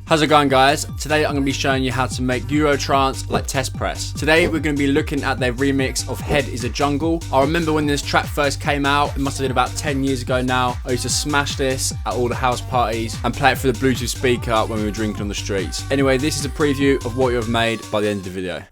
How's it going, guys? Today I'm going to be showing you how to make Euro trance like testpress. Today we're going to be looking at their remix of Head is a Jungle. I remember when this track first came out, it must have been about 10 years ago now. I used to smash this at all the house parties and play it through the Bluetooth speaker when we were drinking on the streets. Anyway, this is a preview of what you have made by the end of the video.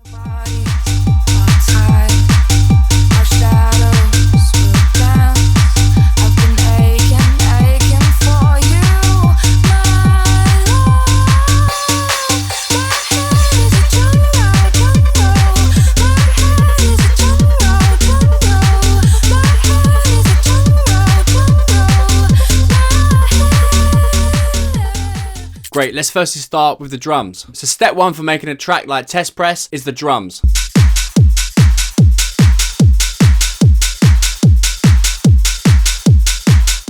Great, let's firstly start with the drums. So step one for making a track like testpress is the drums.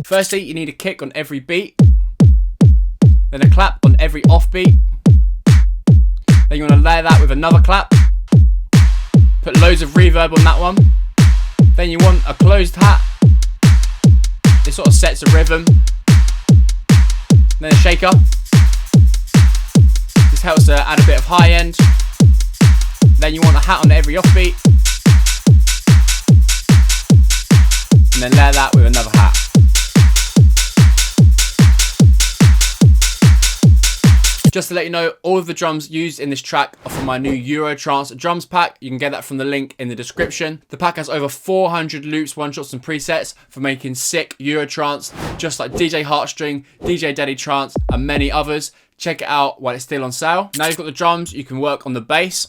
Firstly, you need a kick on every beat, then a clap on every off beat. Then you want to layer that with another clap, put loads of reverb on that one. Then you want a closed hat. This sort of sets a rhythm. Then a shaker. This helps to add a bit of high end. Then you want a hat on every offbeat. And then layer that with another hat. Just to let you know, all of the drums used in this track are from my new Euro Trance drums pack. You can get that from the link in the description. The pack has over 400 loops, one-shots and presets for making sick Euro Trance, just like DJ Heartstring, DJ Daddy Trance and many others. Check it out while it's still on sale. Now you've got the drums, you can work on the bass.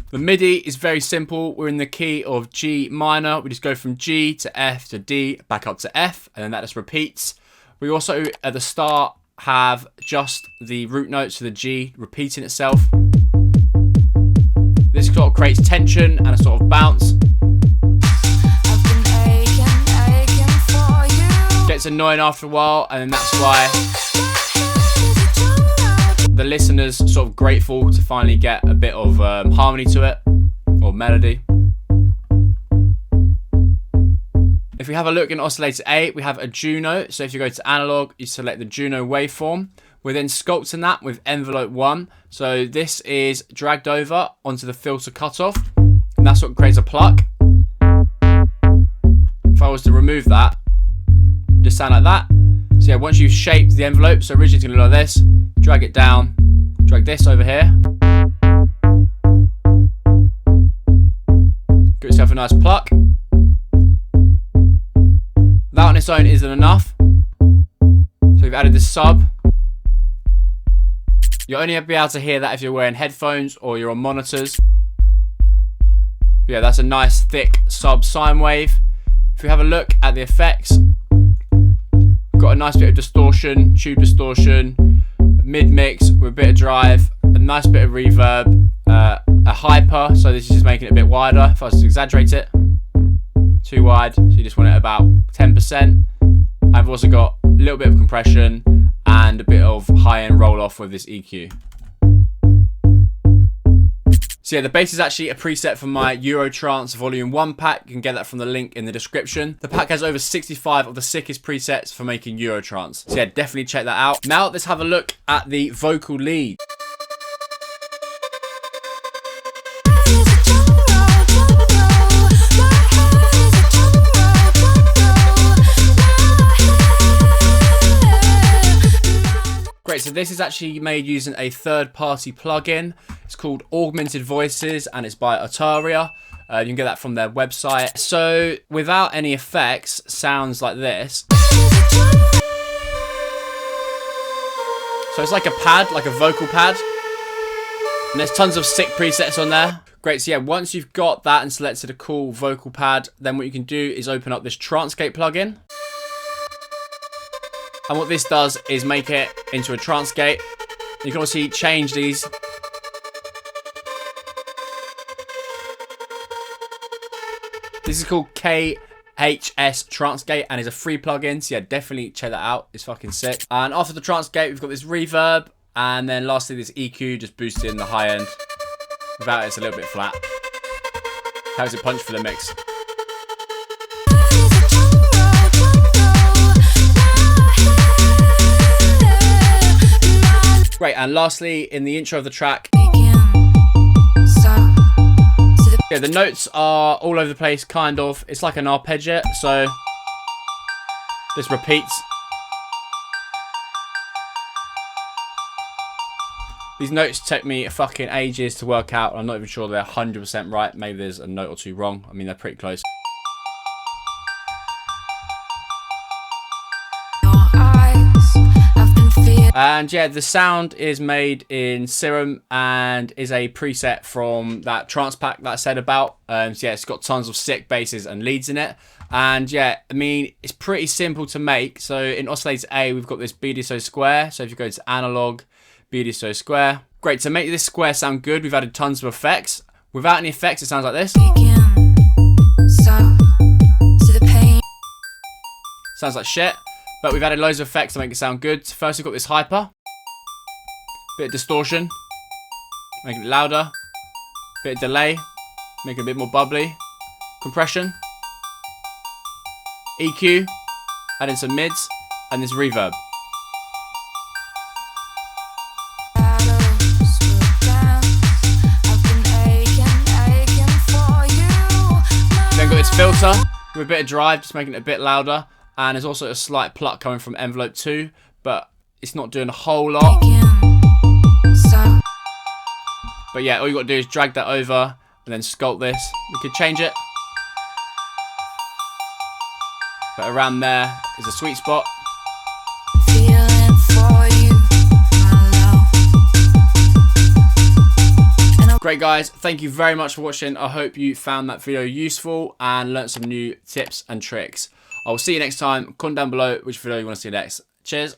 The MIDI is very simple. We're in the key of G minor. We just go from G to F to D, back up to F, and then that just repeats. We also, at the start, have just the root notes, so the G repeating itself. This sort of creates tension and a sort of bounce. Gets annoying after a while, and then that's why the listener's sort of grateful to finally get a bit of harmony to it, or melody. If we have a look in oscillator A, we have a Juno. So if you go to analog, you select the Juno waveform. We're then sculpting that with envelope 1. So this is dragged over onto the filter cutoff, and that's what creates a pluck. If I was to remove that, just sound like that. So yeah, once you've shaped the envelope, so originally it's going to look like this, drag it down, drag this over here, give yourself a nice pluck. That on its own isn't enough, so we've added this sub. You'll only be able to hear that if you're wearing headphones or you're on monitors. But yeah, that's a nice thick sub sine wave. If we have a look at the effects, got a nice bit of distortion, tube distortion, mid-mix with a bit of drive, a nice bit of reverb, a hyper, so this is just making it a bit wider. If I was to exaggerate it, too wide, so you just want it about 10%. I've also got a little bit of compression and a bit of high-end roll-off with this EQ. So yeah, the bass is actually a preset from my Euro Trance Volume 1 pack. You can get that from the link in the description. The pack has over 65 of the sickest presets for making Euro Trance. So yeah, definitely check that out. Now let's have a look at the vocal lead. Great, so this is actually made using a third-party plugin. It's called Augmented Voices and it's by Ataria. You can get that from their website. So without any effects, sounds like this. So it's like a pad, like a vocal pad. And there's tons of sick presets on there. Great, so yeah, once you've got that and selected a cool vocal pad, then what you can do is open up this Transcape plugin. And what this does is make it into a trance gate. You can obviously change these. This is called KHS Trance Gate and is a free plugin. So yeah, definitely check that out. It's fucking sick. And after the Trance Gate, we've got this reverb. And then lastly, this EQ just boosting the high end. Without it, it's a little bit flat. How does it punch for the mix? Great, and lastly, in the intro of the track, yeah, the notes are all over the place, kind of. It's like an arpeggio, so this repeats. These notes take me fucking ages to work out. I'm not even sure they're 100% right. Maybe there's a note or two wrong. I mean, they're pretty close. And yeah, the sound is made in Serum and is a preset from that Trance pack that I said about. So yeah, it's got tons of sick basses and leads in it. And yeah, I mean, it's pretty simple to make. So in oscillator A, we've got this BDSO square. So if you go to analog, BDSO square. Great, to make this square sound good, we've added tons of effects. Without any effects, it sounds like this. Sounds like shit. But we've added loads of effects to make it sound good. First, we've got this hyper. Bit of distortion. Make it louder. Bit of delay. Make it a bit more bubbly. Compression. EQ. Add in some mids. And this reverb. Then got this filter with a bit of drive, just making it a bit louder. And there's also a slight pluck coming from envelope 2, but it's not doing a whole lot. But yeah, all you got to do is drag that over and then sculpt this. We could change it. But around there is a sweet spot. Great guys, thank you very much for watching. I hope you found that video useful and learnt some new tips and tricks. I will see you next time. Comment down below which video you want to see next. Cheers.